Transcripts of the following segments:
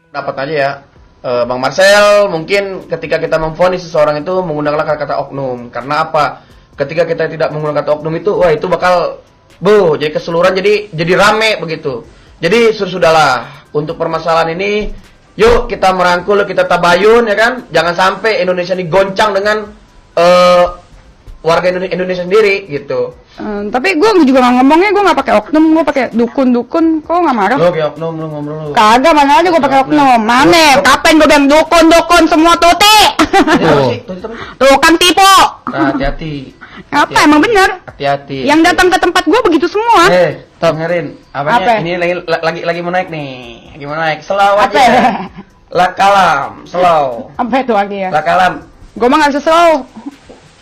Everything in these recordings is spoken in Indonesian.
Dapat aja ya, Bang Marcel, mungkin ketika kita memvonis seseorang itu menggunakan kata-kata oknum. Karena apa? Ketika kita tidak menggunakan kata oknum itu, wah itu bakal jadi keseluruhan, jadi rame begitu. Jadi sudahlah untuk permasalahan ini, yuk kita merangkul, kita tabayun ya kan. Jangan sampai Indonesia ini goncang dengan warga Indonesia sendiri gitu. Tapi gue juga nggak ngomongnya, gue nggak pakai oknum, gue pakai dukun. Kok nggak marah? Lo kayak oknum, lo ngomong lo. Kagak, mana aja gue pakai oknum. Mana? Kapan gue bilang dukun semua tuti? Tuh kan tipu. Nah, hati-hati. Apa emang bener? Hati-hati. Yang datang ke tempat gue begitu semua. Dengerin. Apanya? Apa? Ini lagi mau naik nih. Lagi mau naik. Slow Apa? aja. Lakalam, slow. Apa itu lagi ya? Lakalam. Gue mah nggak bisa slow.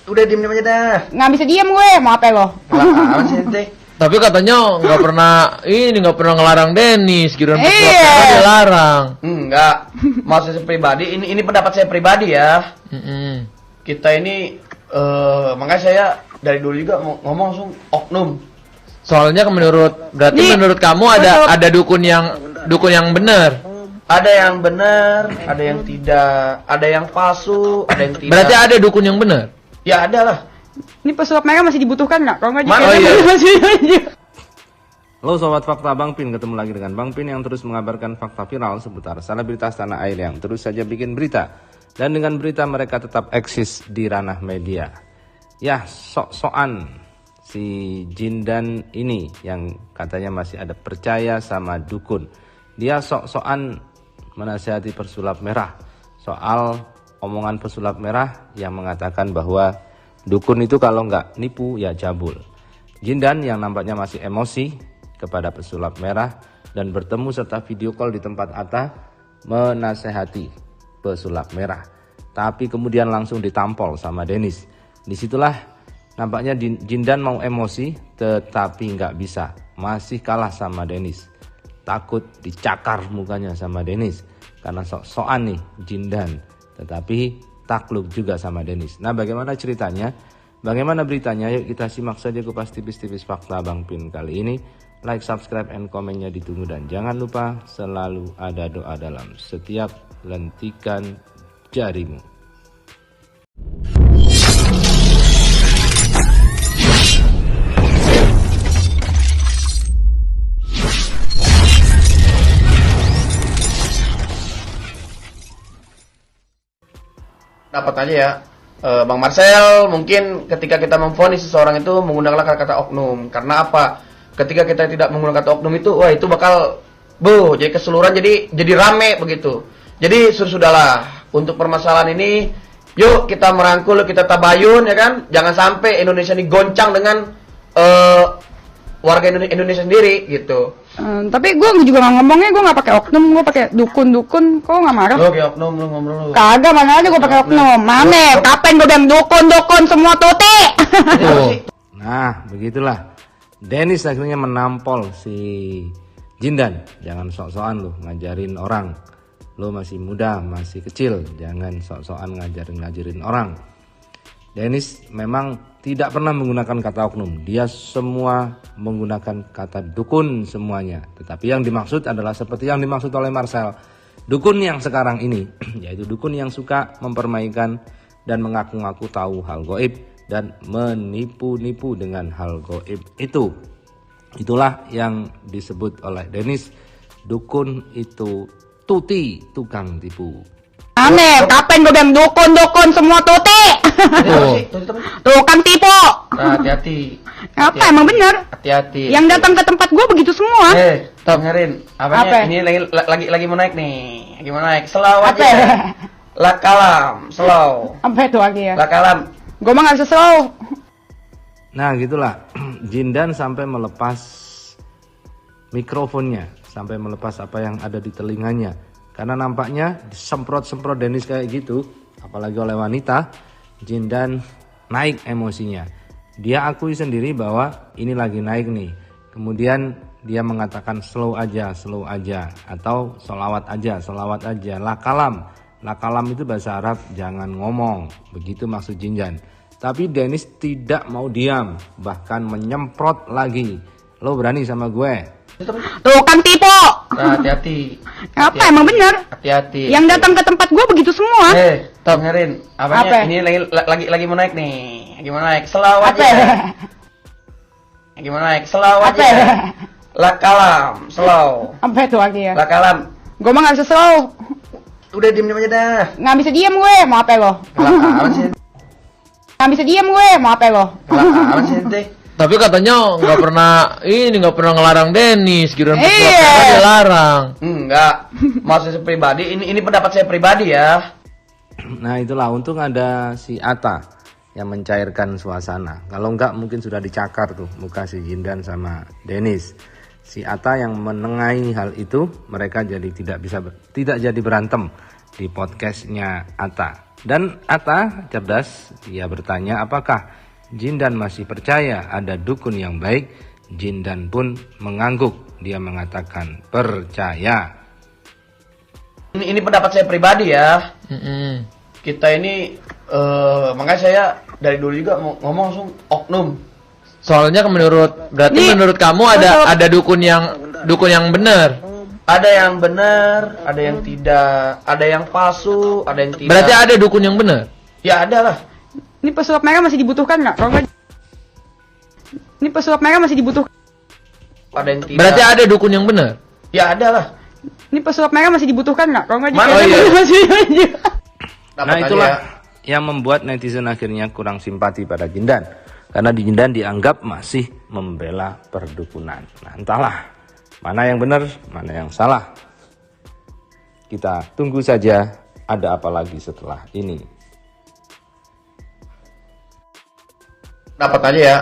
Udah diem aja dah. Nggak bisa diam gue. Mau apa lo? Lakalam sih ente. Tapi katanya nggak pernah ngelarang Dennis, giliran Iya. pesulap dilarang. Enggak. Maksud saya pribadi. Ini pendapat saya pribadi ya. Kita ini makanya saya dari dulu juga ngomong langsung oknum. Soalnya berarti menurut kamu ada dukun yang benar. Ada yang benar, ada yang tidak, ada yang palsu, ada yang tidak. Berarti ada dukun yang benar. Ya ada lah. Ini pesulap mereka masih dibutuhkan nggak? Kalau nggak Mana? Oh, iya. masih aja. Halo Sobat Fakta Bang Pin, ketemu lagi dengan Bang Pin yang terus mengabarkan fakta viral seputar selebritas tanah air yang terus saja bikin berita. Dan dengan berita mereka tetap eksis di ranah media. Ya, sok-sokan si Jindan ini yang katanya masih ada percaya sama dukun. Dia sok-sokan menasihati pesulap merah soal omongan pesulap merah yang mengatakan bahwa dukun itu kalau nggak nipu ya jabul. Jindan yang nampaknya masih emosi kepada pesulap merah dan bertemu serta video call di tempat Atta menasehati pesulap merah, tapi kemudian langsung ditampol sama Dennis. Disitulah nampaknya Jindan mau emosi tetapi nggak bisa, masih kalah sama Dennis. Takut dicakar mukanya sama Dennis karena sok-sokan nih Jindan, tetapi takluk juga sama Dennis. Nah, bagaimana ceritanya? Bagaimana beritanya? Yuk kita simak saja kupas tipis-tipis fakta Bang Pin kali ini. Like, subscribe, and komennya ditunggu. Dan jangan lupa selalu ada doa dalam setiap lentikan jarimu. Dapat aja ya, Bang Marcel, mungkin ketika kita memvonis seseorang itu menggunakan kata-kata oknum. Karena apa? Ketika kita tidak menggunakan kata oknum itu, wah itu bakal jadi keseluruhan, jadi rame begitu. Jadi sudahlah untuk permasalahan ini, yuk kita merangkul, kita tabayun ya kan. Jangan sampai Indonesia ini goncang dengan warga Indonesia sendiri gitu. Tapi gue juga nggak ngomongnya, gue nggak pakai oknum, gue pakai dukun. Kok nggak marah? Lo kayak oknum, lo ngomong lo. Kagak, mana aja gue pakai oknum. Mana? Kapan gue bilang dukun semua tuti? Nah, begitulah. Dennis akhirnya menampol si Jindan. Jangan sok-sokan lu ngajarin orang. Lu masih muda, masih kecil. Jangan sok-sokan ngajarin orang. Dennis memang tidak pernah menggunakan kata oknum. Dia semua menggunakan kata dukun semuanya. Tetapi yang dimaksud adalah seperti yang dimaksud oleh Marcel. Dukun yang sekarang ini, yaitu dukun yang suka mempermainkan dan mengaku-ngaku tahu hal gaib dan menipu-nipu dengan hal gaib itu. Itulah yang disebut oleh Dennis, dukun itu tuti, tukang tipu. Aneh, kapan gue bilang dukun semua tuti? Tuh kan tipu. Nah, hati-hati. Apa emang bener? Hati-hati. Yang datang ke tempat gue begitu semua. Dengerin. Apanya? Apa? Ini lagi mau naik nih. Lagi mau naik. Slow Apa? aja. Lakalam, slow. Apa itu lagi ya? Lakalam. Gue mah nggak bisa slow. Nah gitulah, Jindan sampai melepas mikrofonnya, sampai melepas apa yang ada di telinganya. Karena nampaknya disemprot-semprot Dennis kayak gitu, apalagi oleh wanita, Jindan naik emosinya. Dia akui sendiri bahwa ini lagi naik nih. Kemudian dia mengatakan slow aja, atau solawat aja, lakalam. Lakalam itu bahasa Arab, jangan ngomong, begitu maksud Jindan. Tapi Dennis tidak mau diam, bahkan menyemprot lagi. Lo berani sama gue? Tuh kan tipu. Nah, hati-hati. Apa emang bener? Hati-hati. Yang datang ke tempat gua begitu semua. Dengerin. Apanya? Apa? Ini lagi mau naik nih. Lagi mau naik. Slow Apa? aja. Lagi mau naik. Slow Apa? aja. Lakalam, slow. Apa itu lagi ya? Lakalam. Gua mah nggak bisa slow. Udah diem aja dah. Nggak bisa diam gue. Mau apa lo? Lakalan sih. Nggak bisa diam gue. Mau apa lo? Lakalan sih ente. Tapi katanya nggak pernah ngelarang Dennis, giliran Iya. Fakta dilarang. Enggak. Maksud saya pribadi. Ini pendapat saya pribadi ya. Nah itulah, untung ada si Ata yang mencairkan suasana. Kalau enggak mungkin sudah dicakar tuh muka si Jindan sama Dennis. Si Ata yang menengahi hal itu, mereka jadi tidak jadi berantem di podcastnya Ata. Dan Ata cerdas, dia bertanya apakah Jindan masih percaya ada dukun yang baik. Jindan pun mengangguk, dia mengatakan percaya. Ini pendapat saya pribadi ya. Kita ini makanya saya dari dulu juga mau ngomong langsung oknum. Soalnya berarti menurut kamu ada dukun yang benar. Ada yang benar, ada yang tidak, ada yang palsu, ada yang tidak. Berarti ada dukun yang benar. Ya ada lah. Ini pesulap merah masih dibutuhkan nggak? Kalau nggak, ini pesulap merah masih dibutuhkan. Ada yang tidak. Berarti ada dukun yang benar. Ya ada lah. Ini pesulap merah masih dibutuhkan nggak? Kalau nggak, Mana? masih aja. Nah itulah yang membuat netizen akhirnya kurang simpati pada Jindan. Karena Jindan dianggap masih membela perdukunan. Nah entahlah mana yang benar, mana yang salah. Kita tunggu saja ada apa lagi setelah ini. Dapat aja ya.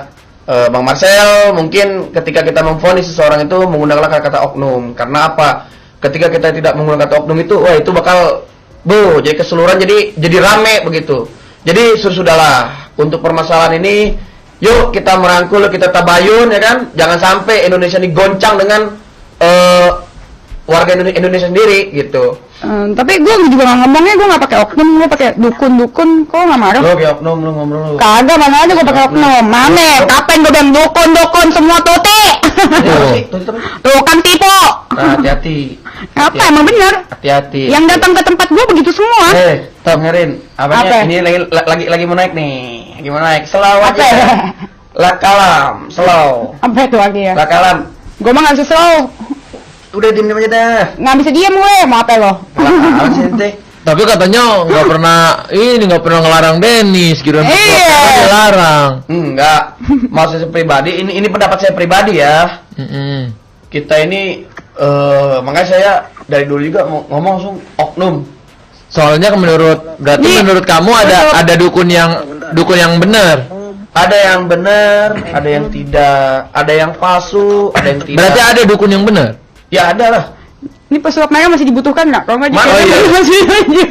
Bang Marcel, mungkin ketika kita memvonis seseorang itu menggunakan kata oknum. Karena apa? Ketika kita tidak menggunakan kata oknum itu, wah itu bakal jadi keseluruhan jadi rame begitu. Jadi sudahlah untuk permasalahan ini, yuk kita merangkul, kita tabayun ya kan. Jangan sampai Indonesia ini goncang dengan warga Indonesia sendiri gitu. Tapi gue juga nggak ngomongnya, gue nggak pakai oknum, gue pakai dukun. Kok nggak marah? Lo kayak oknum lu ngomong lu. Kagak, mana aja gue pakai oknum. Mana? Kapan gue bilang dukun semua tuti? Tuh kan tipu. Hati-hati. Apa emang bener? Hati-hati. Yang datang ke tempat gue begitu semua. Dengerin. Apanya? Apa? Ini lagi mau naik nih. Lagi mau naik. Slow Apa? aja. Lakalam, slow. Apa itu lagi ya? Lakalam. Gue mah nggak bisa slow. Udah diem aja dah. Nggak bisa diam gue. Mau apa lo? Lakalam sih ente. Tapi katanya nggak pernah ngelarang Dennis, giliran Fakta dilarang. Enggak. Maksud saya pribadi. Ini pendapat saya pribadi ya. Kita ini makanya saya dari dulu juga mau ngomong langsung oknum. Soalnya menurut kamu ada dukun yang benar. Ada yang benar, ada yang tidak, ada yang palsu, ada yang tidak. Berarti ada dukun yang benar. Ya ada lah. Ini pesulap merah masih dibutuhkan nggak? Kalau nggak, Mana? masih aja.